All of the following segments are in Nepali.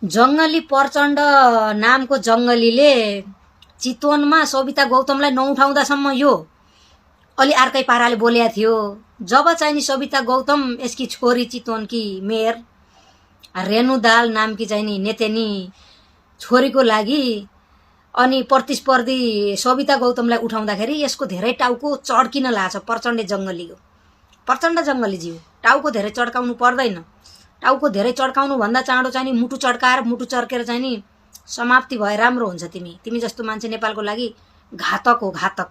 जङ्गली प्रचण्ड नामको जङ्गलीले चितवनमा सविता गौतमलाई नउठाउँदासम्म यो अलि अर्कै पाराले बोलेको थियो। जब चाहिँ नि सविता गौतम यसकी छोरी चितवनकी मेयर रेणु दाल नामकी चाहिँ नि नेतेनी छोरीको लागि अनि प्रतिस्पर्धी सविता गौतमलाई उठाउँदाखेरि यसको धेरै टाउको चड्किन लाग्छ। प्रचण्ड जङ्गली जीव टाउको धेरै चड्काउनु पर्दैन। टाउको धेरै चड्काउनु भन्दा चाँडो चाहिँ नि मुटु चड्काएर मुटु चर्केर चाहिँ नि समाप्ति भए राम्रो हुन्छ। तिमी जस्तो मान्छे नेपालको लागि घातक हो, घातक।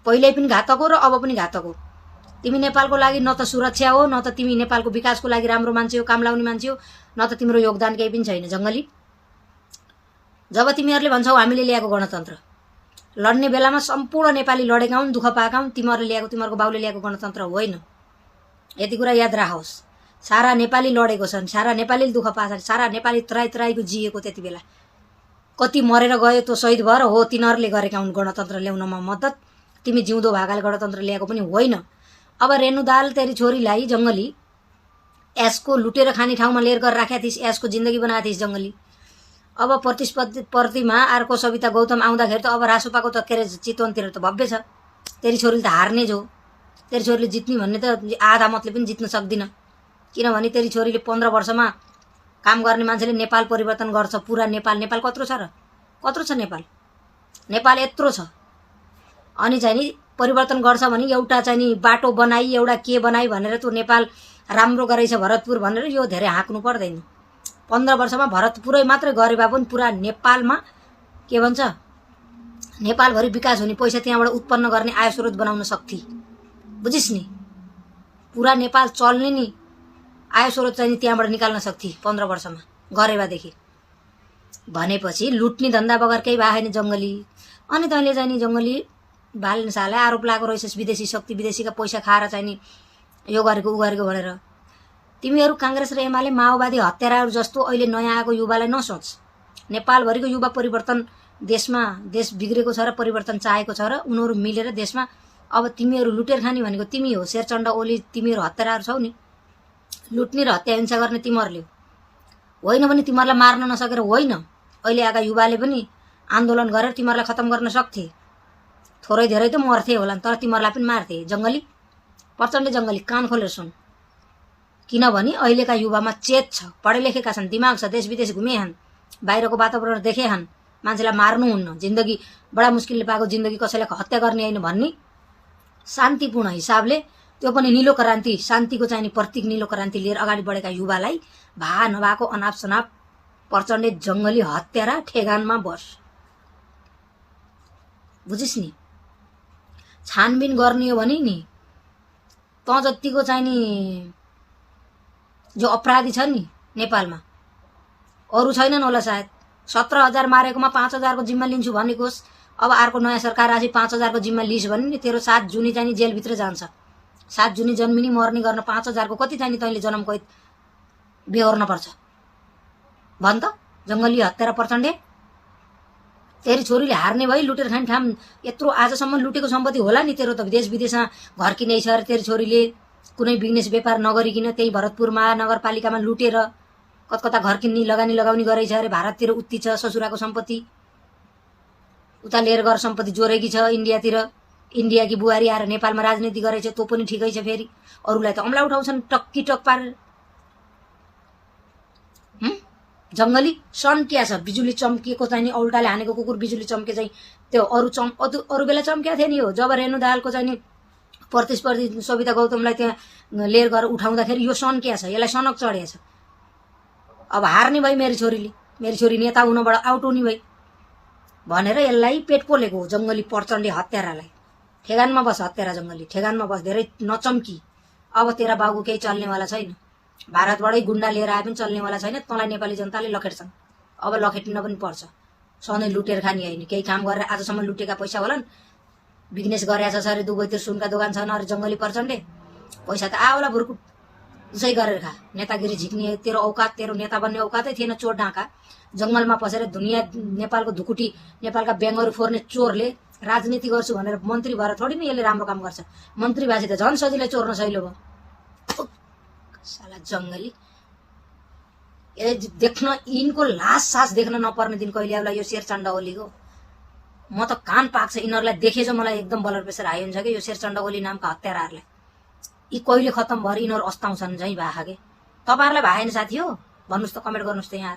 पहिल्यै पनि घातक हो र अब पनि घातक हो। तिमी नेपालको लागि न त सुरक्षा हो, न त तिमी नेपालको विकासको लागि राम्रो मान्छे हो, काम लाउने मान्छे हो, न त तिम्रो योगदान केही पनि छैन। जङ्गली जब तिमीहरूले भन्छौ हामीले ल्याएको गणतन्त्र लड्ने बेलामा सम्पूर्ण नेपाली लडेका हुन्, दुःख पाएका हुन्, तिमीहरूले ल्याएको, तिमीहरूको बाउले ल्याएको गणतन्त्र होइन। यति कुरा याद राखोस्। सारा नेपाली लडेको छन्, सारा नेपालीले दुःख पाएछन्, सारा नेपाली तराईको जिएको। त्यति बेला कति मरेर गयो त्यो शहीद भएर हो, तिनीहरूले गरेका हुन् गणतन्त्र ल्याउनमा मद्दत। तिमी जिउँदो भागाले गणतन्त्र ल्याएको पनि होइन। अब रेणु दाल तेरी छोरीलाई जङ्गली एसको लुटेर खाने ठाउँमा लिएर गएर राखेका थिइस्, एसको जिन्दगी बनाएको थिइस् जङ्गली। अब प्रतिस्पर्धीमा अर्को सविता गौतम आउँदाखेरि त अब रासोपाको त के अरे चितवनतिर त भव्य छ। तेरी छोरीले त हार्ने जो, तेरी छोरीले जित्ने भन्ने त आधा मतले पनि जित्न सक्दिन। किनभने तेरी छोरीले 15 वर्षमा काम गर्ने मान्छेले नेपाल परिवर्तन गर्छ। पुरा नेपाल कत्रो छ र, कत्रो छ नेपाल यत्रो छ। अनि चाहिँ नि परिवर्तन गर्छ भने एउटा चाहिँ नि बाटो बनाई, एउटा के बनाई भनेर त्यो नेपाल राम्रो गरेछ भरतपुर भनेर यो धेरै हाँक्नु पर्दैन। 15 वर्षमा भरतपुरै मात्रै गरे भए पनि पुरा नेपालमा के भन्छ नेपालभरि विकास हुने, पैसा त्यहाँबाट उत्पन्न गर्ने आय स्रोत बनाउन सक्थे। बुझिस् नि, पुरा नेपाल चल्ने नि आय स्रोत चाहिँ त्यहाँबाट निकाल्न सक्थे 15 वर्षमा गरे भएदेखि। भनेपछि लुट्ने धन्दा बगर केही भएन जङ्गली। अनि तैँले चाहिँ नि जङ्गली बालनसालाई आरोप लागेको रहेछस् विदेशी शक्ति, विदेशीका पैसा खाएर चाहिँ नि यो गरेको उ गरेको भनेर। तिमीहरू काङ्ग्रेस र एमाले माओवादी हत्याराहरू जस्तो अहिले नयाँ आएको युवालाई नसोच। नेपालभरिको युवा परिवर्तन, देशमा देश बिग्रेको छ र परिवर्तन चाहेको छ र उनीहरू मिलेर देशमा अब तिमीहरू लुटेर खाने भनेको तिमी हो। शेरचण्ड ओली तिमीहरू हत्याराहरू छौ नि, लुट्ने र हत्या हिंसा गर्ने तिमीहरूले होइन भने तिमीहरूलाई मार्न नसकेर होइन। अहिले आएका युवाले पनि आन्दोलन गरेर तिमीहरूलाई खत्तम गर्न सक्थे। थोरै धेरै त मर्थे होला तर तिमीहरूलाई पनि मार्थे। जङ्गली प्रचण्ड जङ्गली कान खोलेर सुन। किनभने अहिलेका युवामा चेत छ, पढे लेखेका छन्, दिमाग छ, देश विदेश घुमे हन्, बाहिरको वातावरण देखे हन्। मान्छेलाई मार्नुहुन्न, जिन्दगी बडा मुस्किलले पाएको जिन्दगी कसैलाई हत्या गर्ने होइन भन्ने शान्तिपूर्ण हिसाबले, त्यो पनि निलो क्रान्ति, शान्तिको चाहिँ प्रतीक निलो क्रान्ति लिएर अगाडि बढेका युवालाई भा नभएको अनाप शनाप प्रचण्ड जङ्गली हत्यारा ठेगानमा बस। बुझिस् नि, छानबिन गर्ने हो भने नि त जतिको चाहिँ नि जो अपराधी छन् नि नेपालमा अरू छैनन् होला सायद। 17,000 मारेकोमा 5,000 को जिम्मा लिन्छु भनेकोस्। अब अर्को नयाँ सरकार आएपछि 5,000 को जिम्मा लिइस् भने नि तेरो 7 जुनी चाहिँ नि जेलभित्र जान्छ। 7 जुनी जन्मिनी मर्ने गर्न 5,000 को कति चाहिँ नि तैँले जन्म कैद बेहोर्न पर्छ भन् त। जङ्गली हत्यारा प्रचण्डे, तेरी छोरीले हार्ने भई लुटेर खाने ठाम यत्रो आजसम्म लुटेको सम्पत्ति होला नि तेरो त। देश विदेशमा घर किने छ तेरी छोरीले, कुनै बिजनेस व्यापार नगरिकन त्यही भरतपुर महानगरपालिकामा लुटेर कता घर किन्ने लगानी गरेछ अरे। भारततिर उति छ ससुराको सम्पत्ति, उता लिएर गएर सम्पत्ति जोरेकी छ इन्डियातिर। इन्डियाकी बुहारी आएर नेपालमा राजनीति गरेछ, त्यो पनि ठिकै छ। फेरि अरूलाई त अम्ला उठाउँछन् टक्की टक पारेर। जङ्गली सन्किया छ, बिजुली चम्किएको चाहिँ नि औल्टाले हानेको कुकुर बिजुली चम्के चाहिँ त्यो अरू बेला चम्किया थियो नि। हो जब रेणु दाहालको चाहिँ नि प्रतिस्पर्धी सविता गौतमलाई त्यहाँ लिएर गएर उठाउँदाखेरि यो सन्किया छ, यसलाई सनक चढेको छ। अब हार्ने भई मेरी छोरी नेता हुनबाट आउट हुने भई भनेर यसलाई पेट पोलेको हो जङ्गली प्रचण्डे हत्यारालाई। ठेगानमा बस हत्यारा जङ्गली, ठेगानमा बस, धेरै नचम्की। अब तेरा बाबु केही चल्नेवाला छैन, भारतबाटै गुन्डा लिएर आए पनि चल्नेवाला छैन। तँलाई नेपाली जनताले लखेट्छन्, अब लखेट्न पनि पर्छ। सधैँ लुटेर खाने होइन, केही काम गरेर आजसम्म लुटेका पैसा होलान्। बिजनेस गरेछ अरे, दुबईतिर सुनका दोकान छन् अरे जङ्गली प्रचण्डे। पैसा त आउला भुर्कुट उसै गरेर खा। नेतागिरी झिक्ने तेरो औकात, तेरो नेता बन्ने औकातै थिएन। चोर ढाका जङ्गलमा पसेर दुनियाँ नेपालको धुकुटी, नेपालका ब्याङ्कहरू फोर्ने चोरले राजनीति गर्छु भनेर मन्त्री भएर थोडी नै यसले राम्रो काम गर्छ। मन्त्री भएपछि त झन् सजिलै चोर्न सहिलो भयो। साला जङ्गली देख्न यिनको लास सास देख्न नपर्ने दिन कहिले आउला यो शेरचण्ड ओलीको। म त कान पाक्छ यिनीहरूलाई देखे चाहिँ मलाई एकदम ब्लड प्रेसर हाई हुन्छ कि यो शेरचण्ड ओली नामका हत्याराहरूलाई। यी कहिले खत्तम भएर यिनीहरू अस्ताउँछन् झैँ भाखा के। तपाईँहरूलाई भाएन साथी हो भन्नुहोस् त, कमेन्ट गर्नुहोस् त यहाँ।